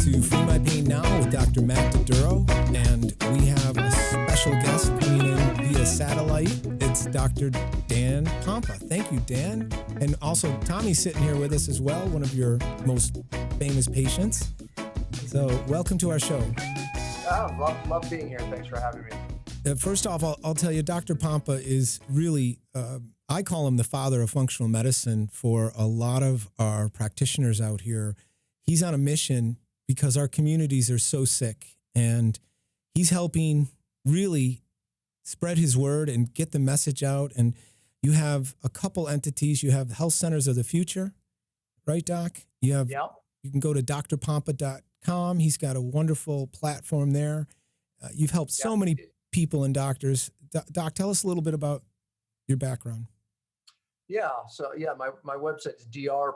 to Free My Pain Now with Dr. Matt DeDuro, and we have a special guest coming in via satellite. It's Dr. Dan Pompa. Thank you, Dan. And also, Tommy's sitting here with us as well, one of your most famous patients. So, welcome to our show. Love being here. Thanks for having me. First off, I'll tell you, Dr. Pompa is really, I call him the father of functional medicine for a lot of our practitioners out here. He's on a mission because our communities are so sick, and he's helping really spread his word and get the message out. And you have a couple entities. You have Health Centers of the Future, right, Doc? You have. Yep. You can go to drpompa.com. He's got a wonderful platform there. You've helped so many people and doctors. Doc, tell us a little bit about your background. Yeah. So my website is drpompa,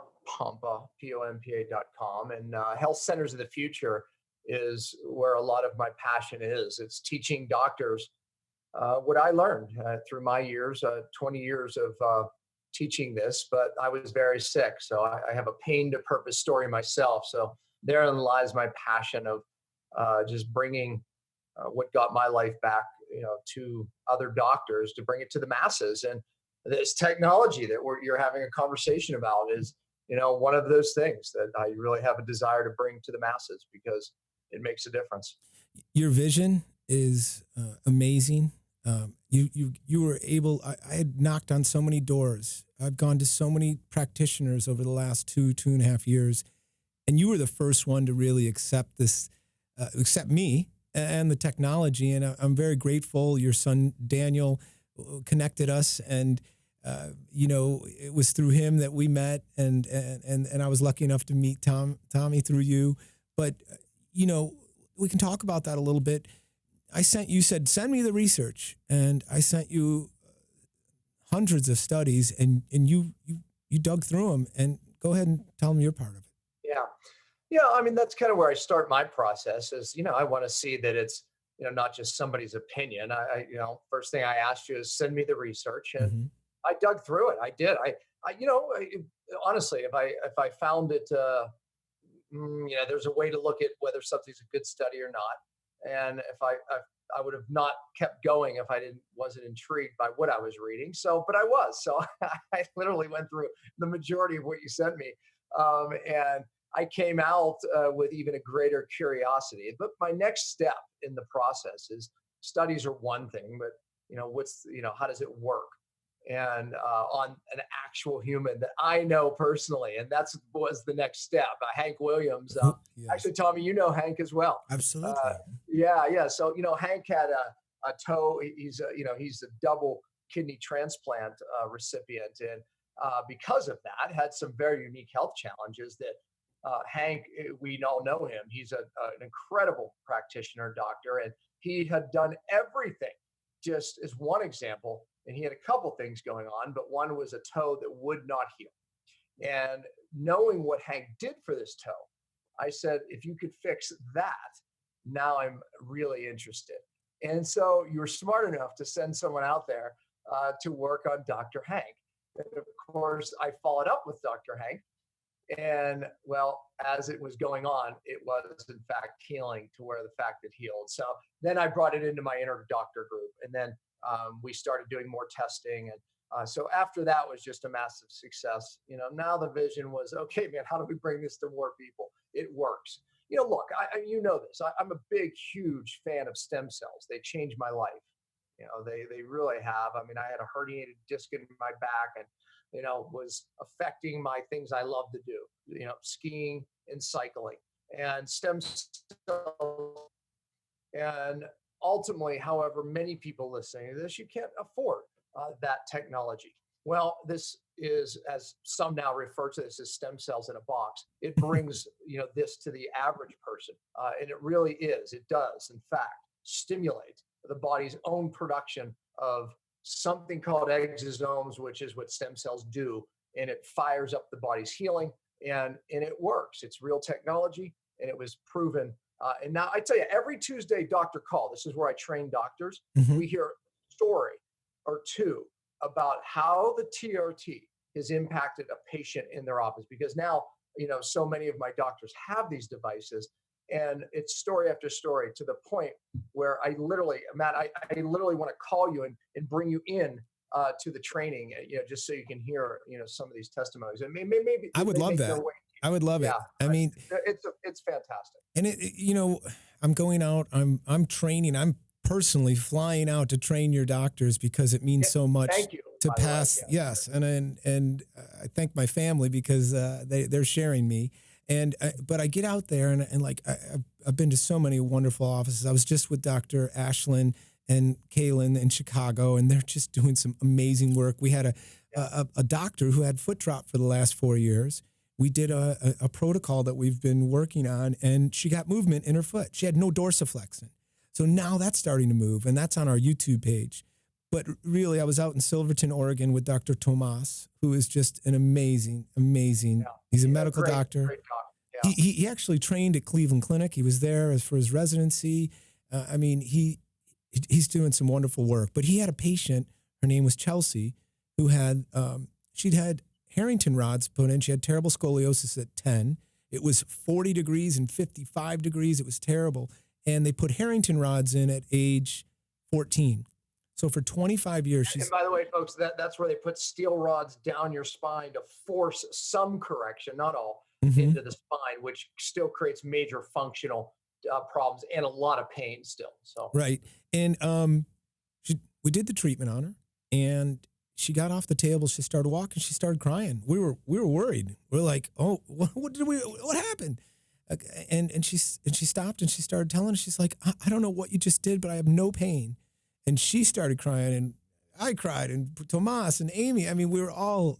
Pompa.com, and Health Centers of the Future is where a lot of my passion is. It's teaching doctors what I learned through my years, 20 years of teaching this, but I was very sick. So I have a pain to purpose story myself. So therein lies my passion of just bringing what got my life back, to other doctors, to bring it to the masses. And this technology that you're having a conversation about is, one of those things that I really have a desire to bring to the masses because it makes a difference. Your vision is amazing. You were able. I had knocked on so many doors. I've gone to so many practitioners over the last 2.5 years, and you were the first one to really accept this, accept me and the technology. And I'm very grateful. Your son Daniel connected us, and it was through him that we met, and I was lucky enough to meet Tommy through you. But we can talk about that a little bit. You said, send me the research, and I sent you hundreds of studies, and you dug through them. And go ahead and tell them your part of it. Yeah. I mean, that's kind of where I start my process is, I want to see that it's, not just somebody's opinion. I first thing I asked you is send me the research, and I dug through it. I did. Honestly, if I found it, there's a way to look at whether something's a good study or not. And if I would have not kept going if I wasn't intrigued by what I was reading. But I was. So I literally went through the majority of what you sent me, and I came out with even a greater curiosity. But my next step in the process is studies are one thing, but how does it work? And on an actual human that I know personally, and was the next step. Hank Williams, Yes. Actually, Tommy, you know Hank as well. Absolutely. Yeah. So Hank had a toe. He's a double kidney transplant recipient, and because of that, had some very unique health challenges. That Hank, we all know him. He's an incredible practitioner, doctor, and he had done everything. Just as one example. And he had a couple things going on, but one was a toe that would not heal. And knowing what Hank did for this toe, I said, if you could fix that, now I'm really interested. And so you were smart enough to send someone out there to work on Dr. Hank. And of course, I followed up with Dr. Hank. And well, as it was going on, it was in fact healing to where the fact it healed. So then I brought it into my inner doctor group. And then we started doing more testing. And so after that was just a massive success. Now the vision was, okay, man, how do we bring this to more people? It works. Look, this. I'm a big, huge fan of stem cells. They changed my life. They really have. I mean, I had a herniated disc in my back and, was affecting my things I love to do, skiing and cycling and stem cells. And ultimately, however, many people listening to this, you can't afford that technology. Well, this is, as some now refer to this as stem cells in a box. It brings, this to the average person. And it really is. It does, in fact, stimulate the body's own production of something called exosomes, which is what stem cells do. And it fires up the body's healing, and it works. It's real technology, and it was proven. And now I tell you, every Tuesday doctor call, this is where I train doctors. We hear a story or two about how the TRT has impacted a patient in their office, because now, so many of my doctors have these devices, And it's story after story to the point where Matt, I literally want to call you and bring you in to the training, just so you can hear, some of these testimonies, and maybe I would they love make their that. way. I would love Yeah, it. I mean, it's fantastic. and I'm going out. I'm training. I'm personally flying out to train your doctors because it means Yeah, so much thank you, to by the way. pass. Yeah, Yes, and I thank my family because they're sharing me. And but I get out there and like I've been to so many wonderful offices. I was just with Dr. Ashlyn and Kaylin in Chicago, and they're just doing some amazing work. We had a doctor who had foot drop for the last 4 years. We did a protocol that we've been working on, and she got movement in her foot. She had no dorsiflexin. So now that's starting to move, and that's on our YouTube page. But really, I was out in Silverton, Oregon with Dr. Tomas, who is just an amazing. yeah, He's a yeah, medical doctor. great talk. Yeah, He actually trained at Cleveland Clinic. He was there for his residency. I mean, he's doing some wonderful work. But he had a patient, her name was Chelsea, who had, she'd had Harrington rods put in. She had terrible scoliosis at 10. It was 40 degrees and 55 degrees. It was terrible. And they put Harrington rods in at age 14. So for 25 years, and by the way, folks, that's where they put steel rods down your spine to force some correction, not all, into the spine, which still creates major functional problems and a lot of pain still. So right. And we did the treatment on her, and she got off the table. She started walking. She started crying. We were worried. We're like, oh, what happened? And she stopped and she started telling us. She's like, I don't know what you just did, but I have no pain. And she started crying, and I cried, and Tomas and Amy. I mean, we were all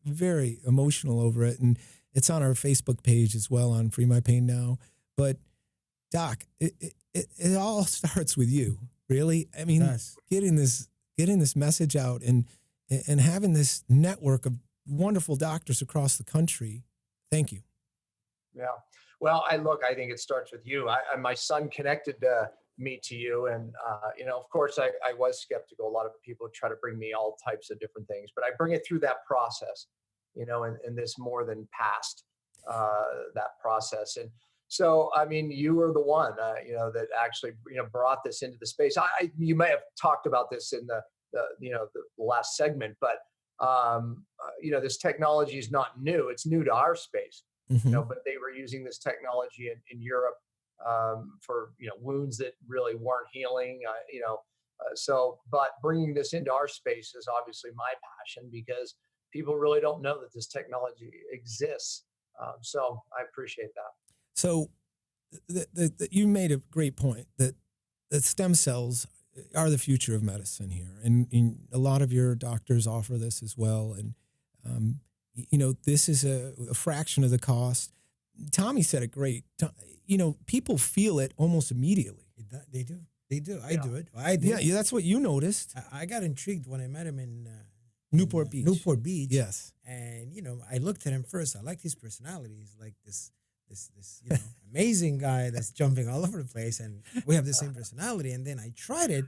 very emotional over it, and it's on our Facebook page as well on Free My Pain Now. But Doc, it all starts with you, really. I mean, getting this message out and having this network of wonderful doctors across the country. Thank you. Yeah. Well, I think it starts with you. My son connected me to you. And, of course, I was skeptical. A lot of people try to bring me all types of different things, but I bring it through that process, and this more than past that process. And so, I mean, you were the one, that actually, brought this into the space. You may have talked about this in the last segment, but, this technology is not new. It's new to our space, but they were using this technology in Europe for wounds that really weren't healing. But bringing this into our space is obviously my passion because people really don't know that this technology exists. So I appreciate that. So you made a great point that stem cells are the future of medicine here, and a lot of your doctors offer this as well. And this is a fraction of the cost. Tommy said it great. People feel it almost immediately. They do. I do it. I did. Yeah, that's what you noticed. I got intrigued when I met him in Newport Beach. Newport Beach. Yes. And I looked at him first. I liked his personality. He's like this amazing guy that's jumping all over the place, and we have the same personality. And then I tried it,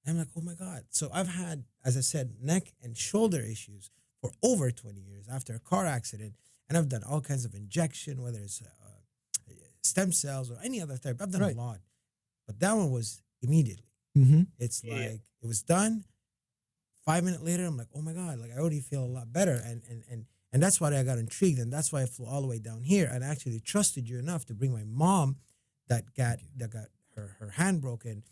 and I'm like, oh my God. So I've had, as I said, neck and shoulder issues for over 20 years after a car accident, and I've done all kinds of injection, whether it's stem cells or any other therapy. I've done a lot, but that one was immediately. It's like it was done. 5 minutes later, I'm like, oh my God, like I already feel a lot better, and that's why I got intrigued, and that's why I flew all the way down here and actually trusted you enough to bring my mom that got her hand broken,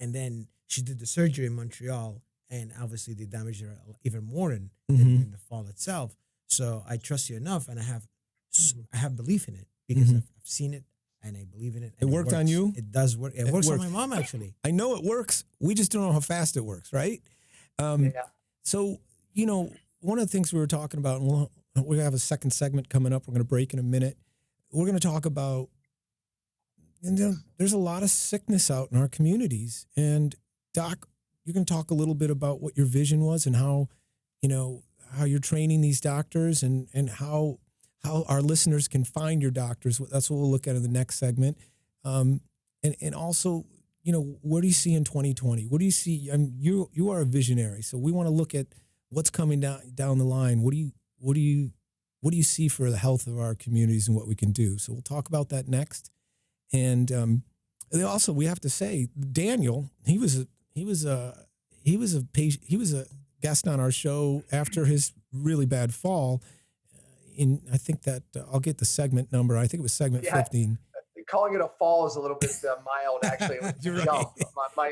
and then she did the surgery in Montreal, and obviously they damaged her even more in the fall itself. So I trust you enough, and I have belief in it because I've seen it and I believe in it. It worked on you? It does work. It works on my mom, actually. I know it works. We just don't know how fast it works, right? So, one of the things we were talking about, and we're going to have a second segment coming up. We're going to break in a minute. We're going to talk about, there's a lot of sickness out in our communities. And Doc, you're going to talk a little bit about what your vision was and how you're training these doctors and how our listeners can find your doctors. That's what we'll look at in the next segment. And also, what do you see in 2020? What do you see? You are a visionary, so we want to look at what's coming down the line. What do you see for the health of our communities and what we can do? So we'll talk about that next. And they also, we have to say, Daniel, he was a guest on our show after his really bad fall. I think that I'll get the segment number. I think it was segment 15. Calling it a fall is a little bit mild, actually. It was a jump.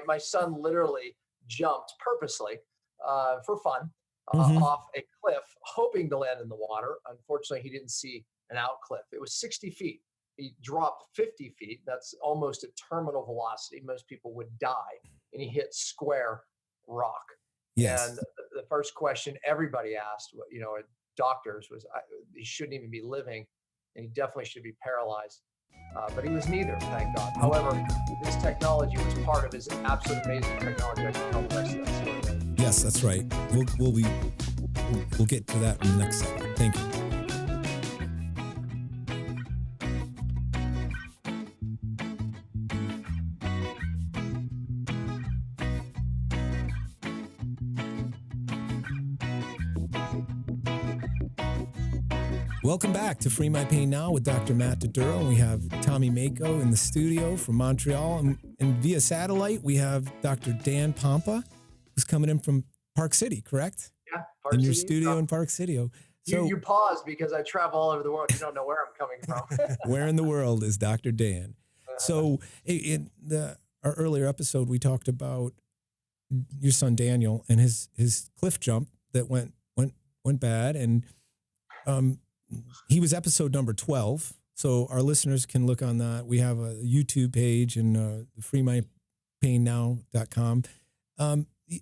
My son literally jumped purposely for fun off a cliff, hoping to land in the water. Unfortunately, he didn't see an out cliff. It was 60 feet. He dropped 50 feet. That's almost a terminal velocity. Most people would die. And he hit square rock. Yes. And the first question everybody asked, doctors, was he shouldn't even be living, and he definitely should be paralyzed. But he was neither, thank God. However, this technology was part of his absolute amazing technology. I can tell the rest of that story. Yes, that's right. We'll get to that in the next segment. Thank you. Welcome back to Free My Pain Now with Dr. Matt Doduro. We have Tommy Mako in the studio from Montreal. And via satellite, we have Dr. Dan Pompa, who's coming in from Park City, correct? Yeah, Park in your City, studio in Park City. So you paused because I travel all over the world. You don't know where I'm coming from. Where in the world is Dr. Dan? So in our earlier episode, we talked about your son Daniel and his cliff jump that went bad, and he was episode number 12. So our listeners can look on that. We have a YouTube page and freemypainnow.com.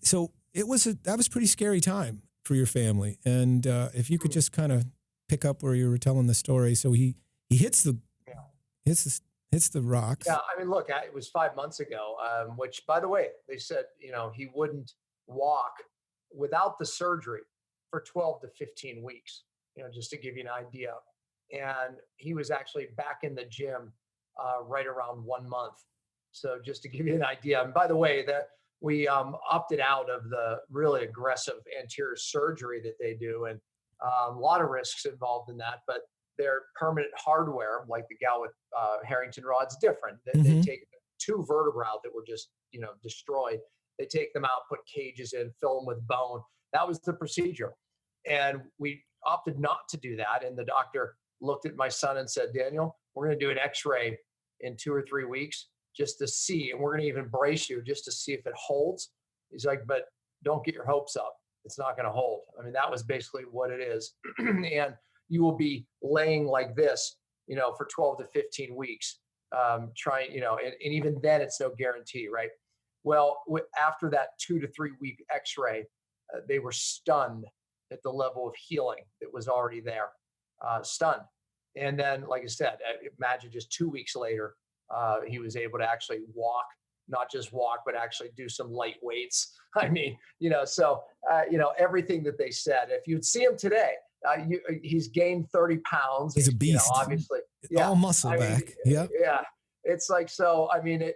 So that was a pretty scary time for your family. And if you could just kind of pick up where you were telling the story. So he hits the rocks. Yeah, I mean, look, it was 5 months ago, which, by the way, they said, he wouldn't walk without the surgery for 12 to 15 weeks, just to give you an idea. And he was actually back in the gym right around 1 month. So just to give you an idea. And by the way, that we opted out of the really aggressive anterior surgery that they do. And a lot of risks involved in that, but their permanent hardware, like the gal with Harrington rod's, different. They take 2 vertebrae out that were just, destroyed. They take them out, put cages in, fill them with bone. That was the procedure. And we opted not to do that. And the doctor looked at my son and said, Daniel, we're going to do an x-ray in 2 or 3 weeks just to see, and we're going to even brace you just to see if it holds. He's like, but don't get your hopes up. It's not going to hold. I mean, that was basically what it is. And you will be laying like this, for 12 to 15 weeks, trying, and even then it's no guarantee, right? Well, after that 2 to 3 week x-ray, they were stunned at the level of healing that was already there, stunned. And then, like I said, imagine just 2 weeks later, he was able to actually walk, not just walk, but actually do some light weights. I mean, so, everything that they said, if you'd see him today, he's gained 30 pounds. He's a beast. Obviously. All muscle back. Yeah. Yeah. It's like, so, I mean, they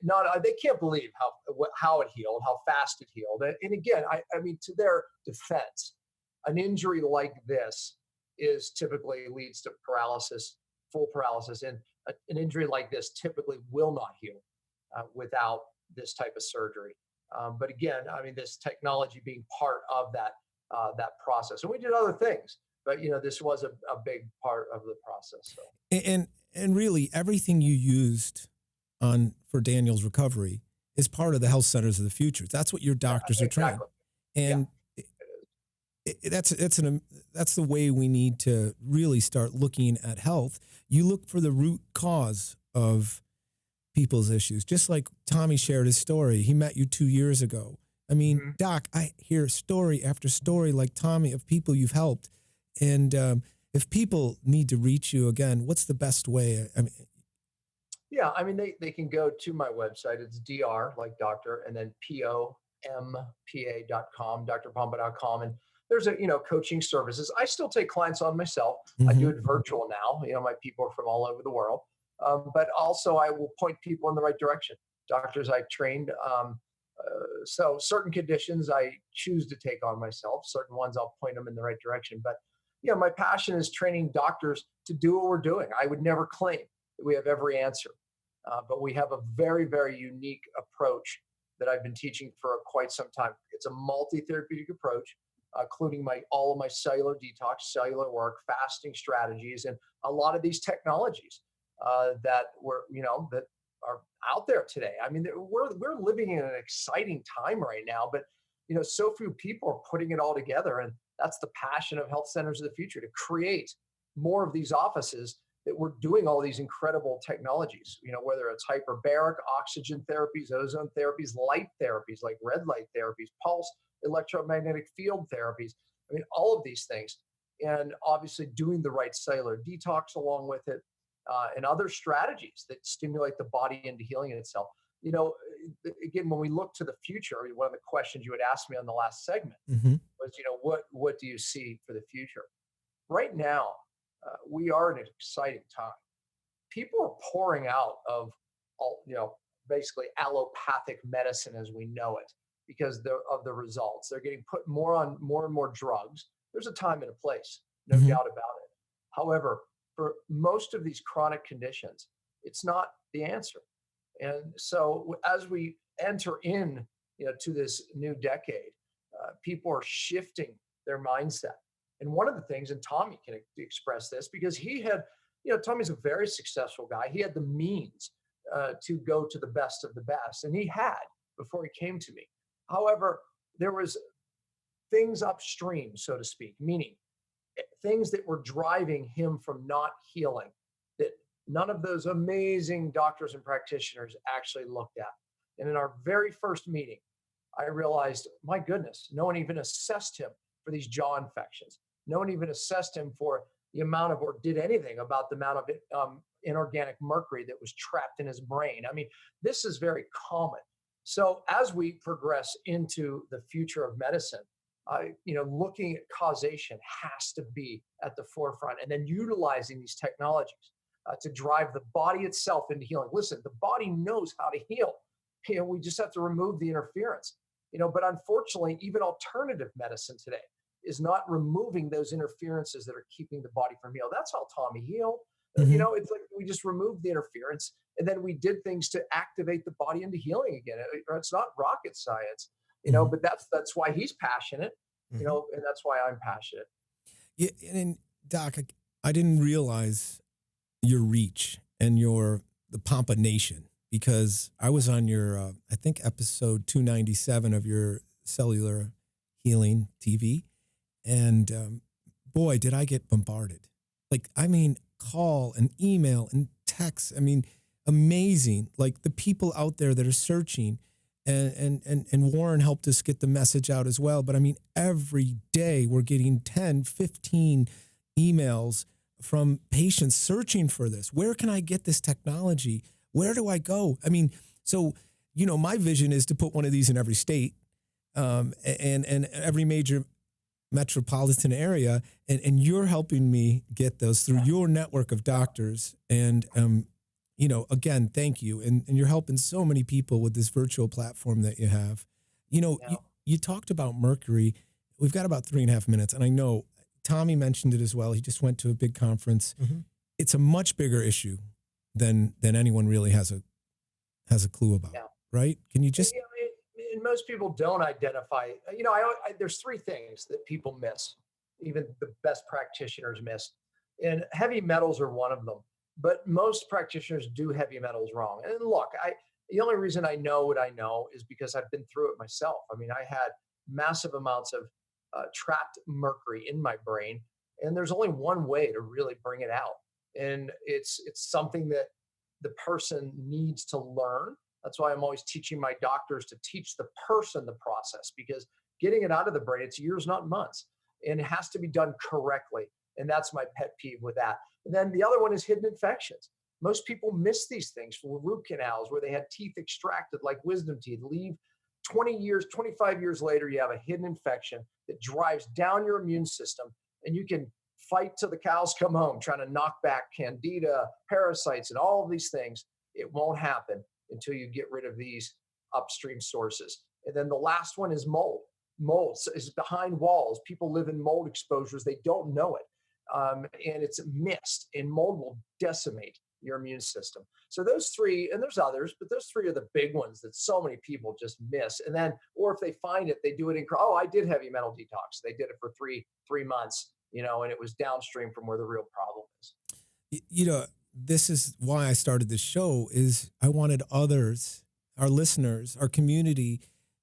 can't believe how it healed, how fast it healed. And again, I mean, to their defense, an injury like this typically leads to paralysis, full paralysis. And an injury like this typically will not heal without this type of surgery. But again, I mean, this technology being part of that process. And we did other things, but this was a big part of the process. So. And really, everything you used for Daniel's recovery is part of the health centers of the future. That's what your doctors are trained. And that's the way we need to really start looking at health. You look for the root cause of people's issues. Just like Tommy shared his story. He met you 2 years ago. I mean, Doc, I hear story after story like Tommy of people you've helped. And if people need to reach you again, what's the best way? I mean, they can go to my website. It's DR, like doctor, and then POMPA.com, drpompa.com. And there's coaching services. I still take clients on myself. I do it virtual now. My people are from all over the world. But also I will point people in the right direction. Doctors I trained. So certain conditions I choose to take on myself. Certain ones I'll point them in the right direction. But my passion is training doctors to do what we're doing. I would never claim that we have every answer. But we have a very, very unique approach that I've been teaching for quite some time. It's a multi-therapeutic approach, including all of my cellular detox, cellular work, fasting strategies, and a lot of these technologies that are out there today. I mean, we're living in an exciting time right now, but so few people are putting it all together, and that's the passion of Health Centers of the Future, to create more of these offices that we're doing all these incredible technologies, whether it's hyperbaric oxygen therapies, ozone therapies, light therapies like red light therapies, pulse electromagnetic field therapies. I mean, all of these things. And obviously doing the right cellular detox along with it, and other strategies that stimulate the body into healing itself. Again, when we look to the future, one of the questions you had asked me on the last segment Mm-hmm. was, what do you see for the future? Right now, we are in an exciting time. People are pouring out of basically allopathic medicine as we know it because of the results. They're getting put more and more drugs. There's a time and a place, no Mm-hmm. doubt about it. However, for most of these chronic conditions, it's not the answer. And so as we enter in, to this new decade, people are shifting their mindset. And one of the things, and Tommy can express this because he had, Tommy's a very successful guy. He had the means to go to the best of the best, and he had before he came to me. However, there was things upstream, so to speak, meaning things that were driving him from not healing that none of those amazing doctors and practitioners actually looked at. And in our very first meeting, I realized, my goodness, no one even assessed him for these jaw infections. No one even assessed him for the amount of, or did anything about the amount of inorganic mercury that was trapped in his brain. I mean, this is very common. So as we progress into the future of medicine, looking at causation has to be at the forefront, and then utilizing these technologies to drive the body itself into healing. Listen, the body knows how to heal. We just have to remove the interference. But unfortunately, even alternative medicine today is not removing those interferences that are keeping the body from heal. That's how Tommy healed. Mm-hmm. It's like we just removed the interference, and then we did things to activate the body into healing again. It's not rocket science, Mm-hmm. but that's why he's passionate, Mhm. and that's why I'm passionate. Yeah, and Doc, I didn't realize your reach and the Pompa Nation, because I was on your I think episode 297 of your cellular healing TV, and boy, did I get bombarded. Like, I mean, call and email and text. I mean, amazing. Like the people out there that are searching. And Warren helped us get the message out as well. But I mean, every day we're getting 10, 15 emails from patients searching for this. Where can I get this technology? Where do I go? I mean, so, my vision is to put one of these in every state, and every major metropolitan area. And you're helping me get those through your network of doctors. And, again, thank you. And you're helping so many people with this virtual platform that you have. Yeah. You talked about mercury. We've got about 3.5 minutes. And I know Tommy mentioned it as well. He just went to a big conference. Mm-hmm. It's a much bigger issue than anyone really has a clue about, Yeah. right? Can you just... And most people don't identify, there's three things that people miss, even the best practitioners miss. And heavy metals are one of them. But most practitioners do heavy metals wrong. And look, the only reason I know what I know is because I've been through it myself. I mean, I had massive amounts of trapped mercury in my brain, and there's only one way to really bring it out. And it's something that the person needs to learn. That's why I'm always teaching my doctors to teach the person the process, because getting it out of the brain, it's years, not months. And it has to be done correctly. And that's my pet peeve with that. And then the other one is hidden infections. Most people miss these things for root canals where they had teeth extracted like wisdom teeth. Leave 20 years, 25 years later, you have a hidden infection that drives down your immune system, and you can fight till the cows come home trying to knock back candida, parasites, and all of these things. It won't happen until you get rid of these upstream sources. And then the last one is mold. Mold is behind walls. People live in mold exposures. They don't know it. And it's missed, and mold will decimate your immune system. So those three, and there's others, but those three are the big ones that so many people just miss. And then, or if they find it, they do it in, oh, I did heavy metal detox. They did it for three months, and it was downstream from where the real problem is. This is why I started this show, is I wanted others, our listeners, our community,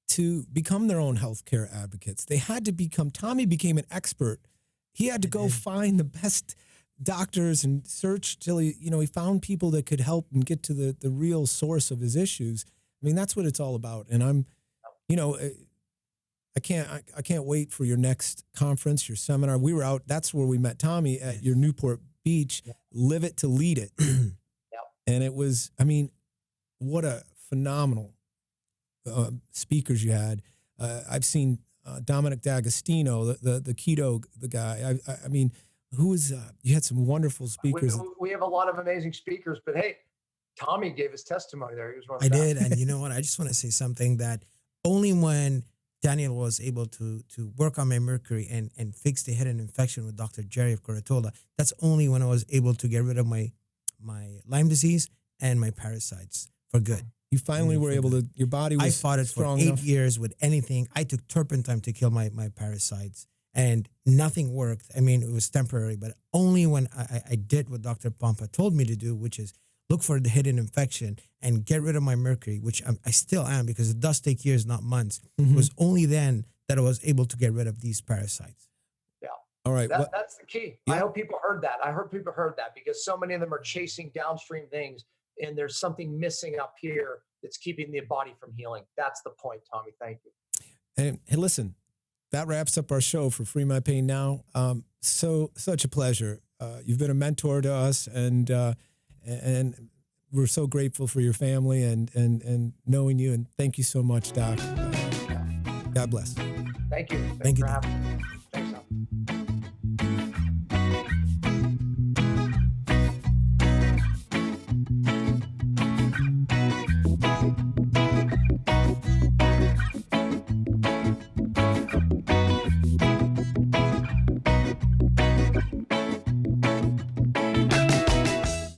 to become their own healthcare advocates. They had to become, Tommy became an expert. He had to go find the best doctors and search till he found people that could help and get to the real source of his issues. I mean, that's what it's all about. And I'm, I can't wait for your next conference, your seminar. We were out, that's where we met Tommy, at your Newport Beach, Live It to Lead It. And it was, what a phenomenal speakers you had. I've seen Dominic D'Agostino, the keto, the guy. Who was, you had some wonderful speakers. We have a lot of amazing speakers, but hey, Tommy gave his testimony there. He was one of the I best. did. And you know what? I just want to say something, that only when Daniel was able to work on my mercury and fix the hidden infection with Dr. Jerry of Coratola, that's only when I was able to get rid of my Lyme disease and my parasites for good. You finally were able to, your body was I fought it for 8 enough. years with anything. I took turpentine to kill my parasites, and nothing worked. It was temporary, but only when I did what Dr. Pompa told me to do, which is look for the hidden infection and get rid of my mercury, which I still am, because it does take years, not months. It was only then that I was able to get rid of these parasites. Yeah. All right. That's the key. Yeah. I hope people heard that. I heard people heard that, because so many of them are chasing downstream things, and there's something missing up here that's keeping the body from healing. That's the point, Tommy. Thank you. And hey, listen, that wraps up our show for Free My Pain Now. Such a pleasure. You've been a mentor to us, and we're so grateful for your family and knowing you. And thank you so much, Doc. God bless. Thank you. Thank you, for Doc. having me. Thanks, Tom.